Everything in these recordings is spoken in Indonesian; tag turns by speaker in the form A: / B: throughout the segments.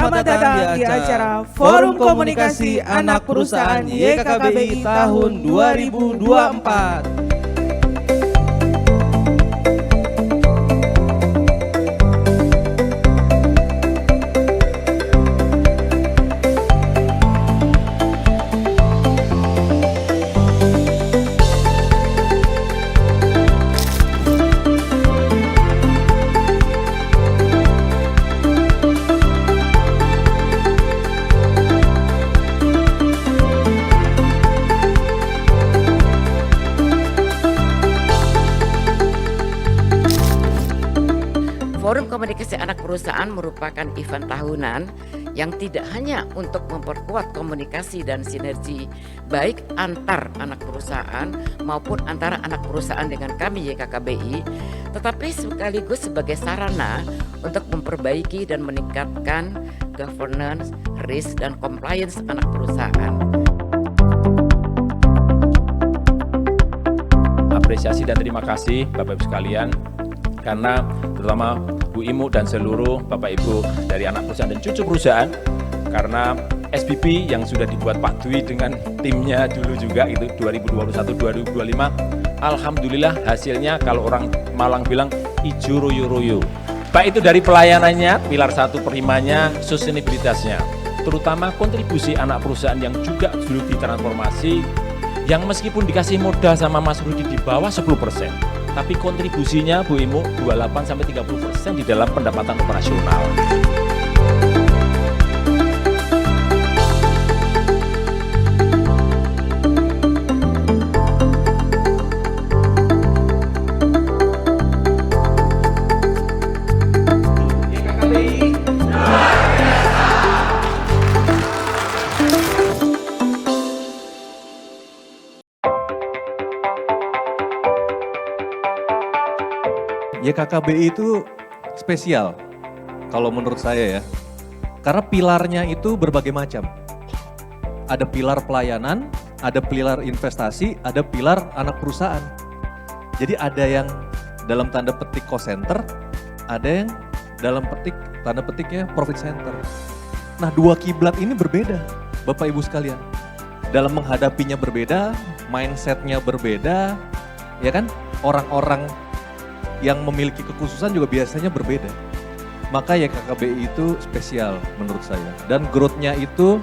A: Selamat datang di acara Forum Komunikasi Anak Perusahaan YKKBI tahun 2024.
B: Forum Komunikasi Anak Perusahaan merupakan event tahunan yang tidak hanya untuk memperkuat komunikasi dan sinergi baik antar anak perusahaan maupun antara anak perusahaan dengan kami YKKBI, tetapi sekaligus sebagai sarana untuk memperbaiki dan meningkatkan governance, risk, dan compliance anak perusahaan.
C: Apresiasi dan terima kasih Bapak Ibu sekalian, karena terutama Bu Imu dan seluruh Bapak Ibu dari anak perusahaan dan cucu perusahaan, karena SBP yang sudah dibuat Pak Dwi dengan timnya dulu juga itu 2021-2025, alhamdulillah hasilnya kalau orang Malang bilang ijo royo-royo. Baik itu dari pelayanannya, pilar 1 per 5-nya, sustainabilitasnya, terutama kontribusi anak perusahaan yang juga dulu ditransformasi, yang meskipun dikasih modal sama Mas Rudi di bawah 10%, tapi kontribusinya Bu Imu 28-30% di dalam pendapatan operasional.
D: YKKBI itu spesial kalau menurut saya ya, karena pilarnya itu berbagai macam. Ada pilar pelayanan, ada pilar investasi, ada pilar anak perusahaan. Jadi ada yang dalam tanda petik cost center, ada yang dalam tanda petiknya profit center. Nah, dua kiblat ini berbeda Bapak Ibu sekalian. Dalam menghadapinya berbeda, mindsetnya berbeda, ya kan? Orang-orang yang memiliki kekhususan juga biasanya berbeda. Maka YKKBI itu spesial menurut saya. Dan growth-nya itu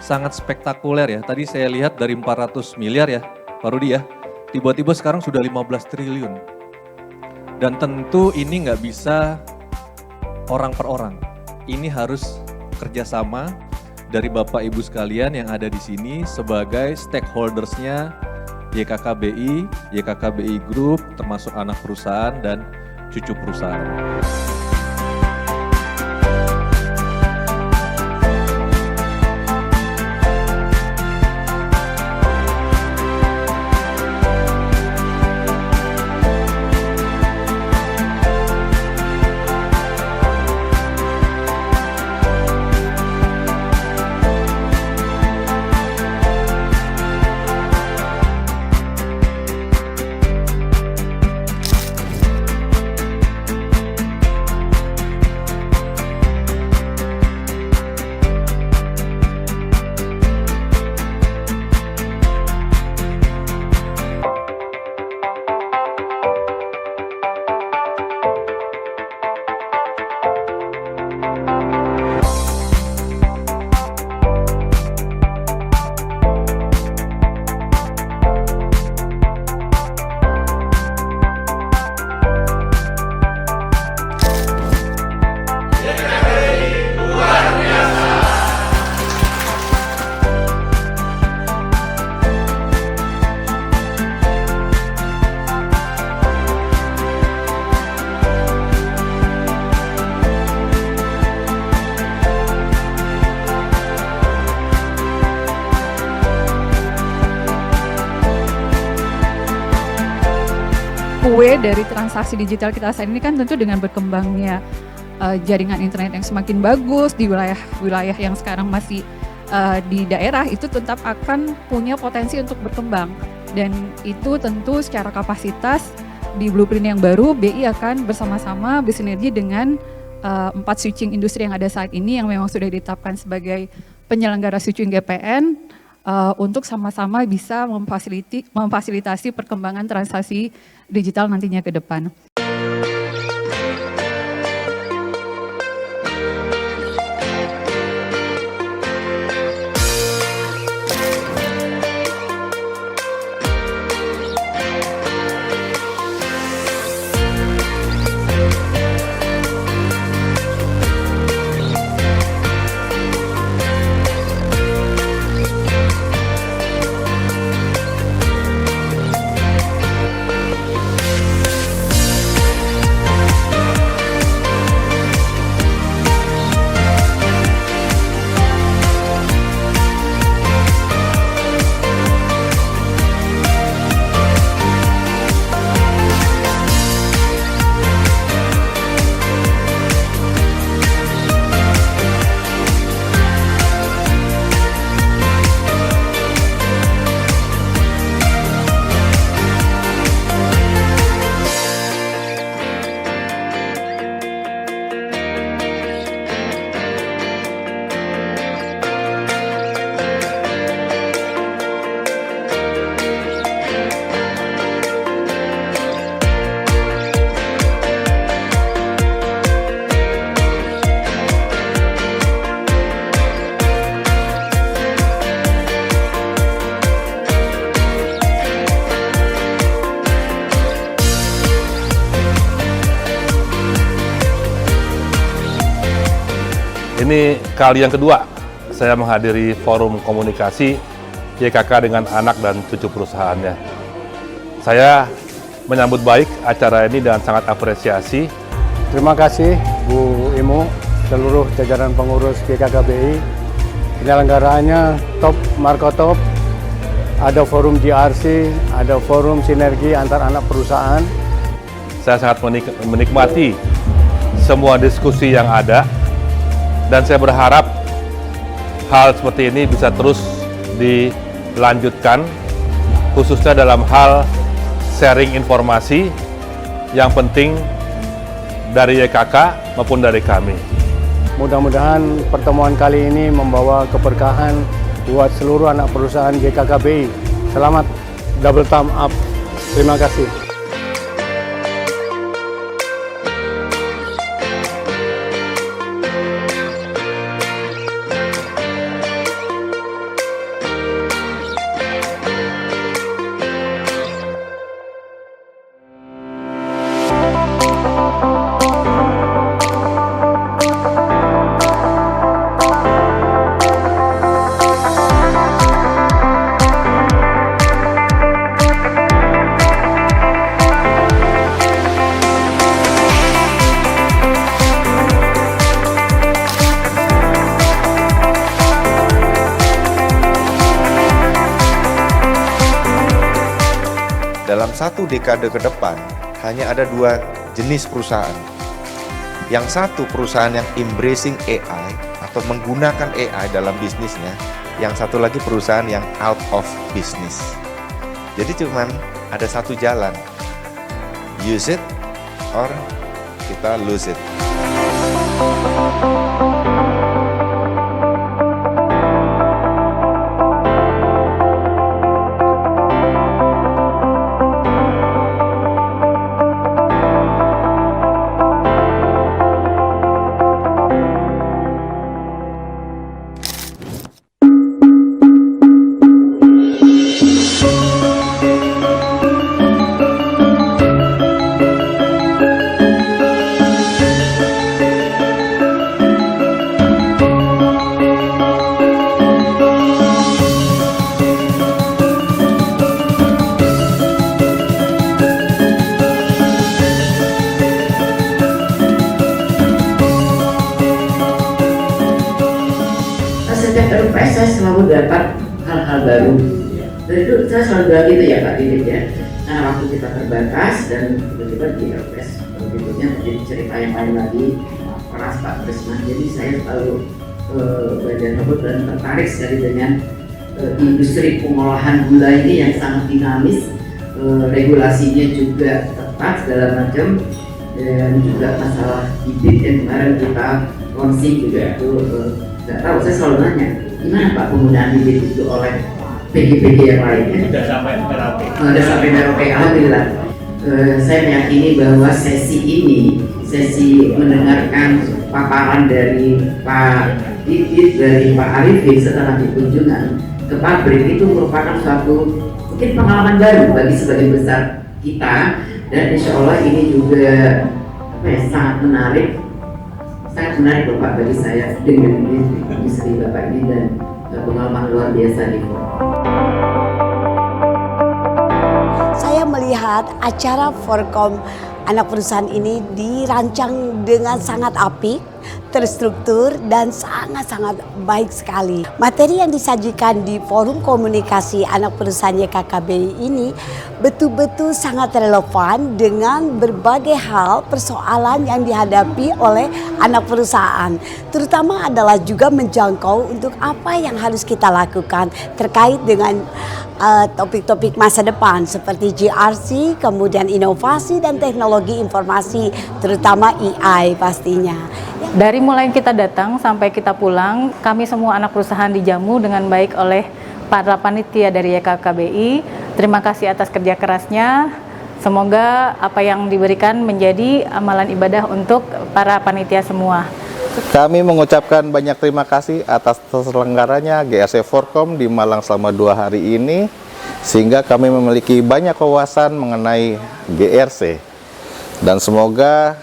D: sangat spektakuler ya. Tadi saya lihat dari 400 miliar ya, Pak Rudi ya. Tiba-tiba sekarang sudah 15 triliun. Dan tentu ini nggak bisa orang per orang. Ini harus kerjasama dari Bapak Ibu sekalian yang ada di sini sebagai stakeholders-nya YKKBI, YKKBI Group, termasuk anak perusahaan dan cucu perusahaan.
E: kue dari transaksi digital kita saat ini kan tentu dengan berkembangnya jaringan internet yang semakin bagus di wilayah-wilayah yang sekarang masih di daerah, itu tetap akan punya potensi untuk berkembang. Dan itu tentu secara kapasitas di blueprint yang baru BI akan bersama-sama bersinergi dengan 4 switching industri yang ada saat ini yang memang sudah ditetapkan sebagai penyelenggara switching GPN untuk sama-sama bisa memfasilitasi perkembangan transaksi digital nantinya ke depan.
F: Ini kali yang kedua saya menghadiri forum komunikasi YKK dengan anak dan cucu perusahaannya. Saya menyambut baik acara ini dan sangat apresiasi.
G: Terima kasih Bu Imu, seluruh jajaran pengurus YKKBI. Penyelenggaraannya top, Marco top. Ada forum GRC, ada forum sinergi antar anak perusahaan.
F: Saya sangat menikmati semua diskusi yang ada. Dan saya berharap hal seperti ini bisa terus dilanjutkan, khususnya dalam hal sharing informasi yang penting dari YKK maupun dari kami.
G: Mudah-mudahan pertemuan kali ini membawa keberkahan buat seluruh anak perusahaan YKKBI. Selamat double thumb up. Terima kasih.
H: Dalam 1 dekade ke depan, hanya ada 2 jenis perusahaan. Yang satu perusahaan yang embracing AI atau menggunakan AI dalam bisnisnya, yang satu lagi perusahaan yang out of business. Jadi cuman ada satu jalan, use it or kita lose it.
B: Setiap RUPS saya selalu dapat hal-hal baru. Dan itu saya selalu bilang gitu ya Pak Didit ya. Karena waktu kita terbatas dan tiba-tiba di RUPS berikutnya terjadi cerita yang lain lagi, keras Pak Trisna. Jadi saya selalu belajar dan tertarik sekali dengan industri pengolahan gula ini yang sangat dinamis, regulasinya juga tepat segala macam. dan juga masalah bibit yang kemarin kita launching juga itu nggak tahu, saya selalu nanya gimana Pak penggunaan bibit itu oleh PG-PG yang lainnya.
C: Sudah sampai Merauke.
B: Sudah sampai Merauke, alhamdulillah. Saya meyakini bahwa sesi mendengarkan paparan dari Pak Didit, dari Pak Arifin setelah kunjungan ke pabrik itu merupakan suatu mungkin pengalaman baru bagi sebagian besar kita, dan insya Allah ini juga sangat menarik loh Pak bagi saya dengan industri Bapak ini, dan pengalaman luar biasa nih.
I: Saya melihat acara Forkom anak perusahaan ini dirancang dengan sangat apik, terstruktur, dan sangat-sangat baik sekali. Materi yang disajikan di forum komunikasi anak perusahaan YKKBI ini betul-betul sangat relevan dengan berbagai hal persoalan yang dihadapi oleh anak perusahaan. Terutama adalah juga menjangkau untuk apa yang harus kita lakukan terkait dengan topik-topik masa depan seperti GRC, kemudian inovasi dan teknologi informasi, terutama AI pastinya.
J: Dari mulai kita datang sampai kita pulang, kami semua anak perusahaan dijamu dengan baik oleh para panitia dari YKKBI. Terima kasih atas kerja kerasnya. Semoga apa yang diberikan menjadi amalan ibadah untuk para panitia semua.
K: Kami mengucapkan banyak terima kasih atas terselenggaranya GRC Forkom di Malang selama 2 hari ini, sehingga kami memiliki banyak wawasan mengenai GRC. Dan semoga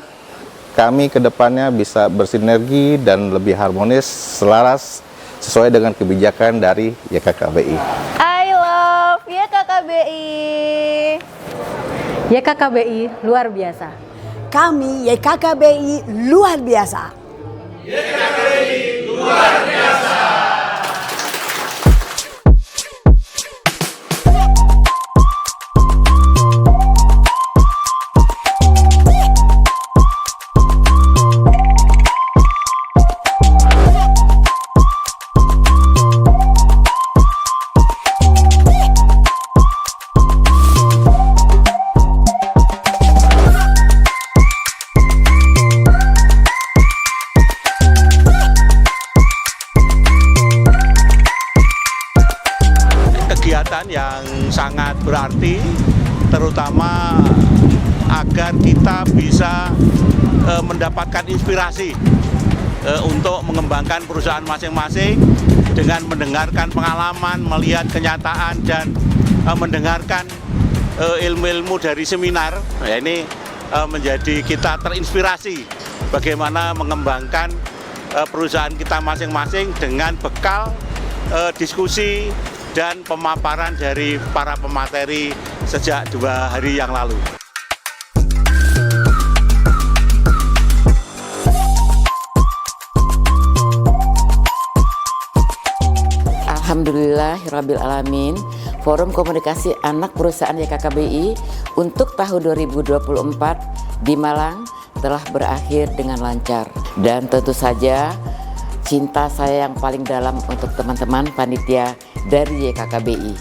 K: kami ke depannya bisa bersinergi dan lebih harmonis, selaras, sesuai dengan kebijakan dari YKKBI.
J: I love YKKBI. YKKBI luar biasa.
I: Kami YKKBI luar biasa.
L: YKKBI luar biasa.
M: Kegiatan yang sangat berarti, terutama agar kita bisa mendapatkan inspirasi untuk mengembangkan perusahaan masing-masing dengan mendengarkan pengalaman, melihat kenyataan, dan mendengarkan ilmu-ilmu dari seminar. Ya, ini menjadi kita terinspirasi bagaimana mengembangkan perusahaan kita masing-masing dengan bekal diskusi dan pemaparan dari para pemateri sejak 2 hari yang lalu.
B: Alhamdulillahirabbil alamin. Forum Komunikasi Anak Perusahaan YKKBI untuk tahun 2024 di Malang telah berakhir dengan lancar, dan tentu saja cinta saya yang paling dalam untuk teman-teman panitia dari YKKBI.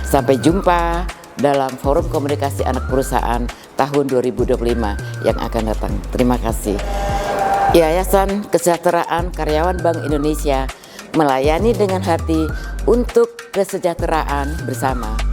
B: Sampai jumpa dalam Forum Komunikasi Anak Perusahaan tahun 2025 yang akan datang. Terima kasih. Yayasan Kesejahteraan Karyawan Bank Indonesia melayani dengan hati untuk kesejahteraan bersama.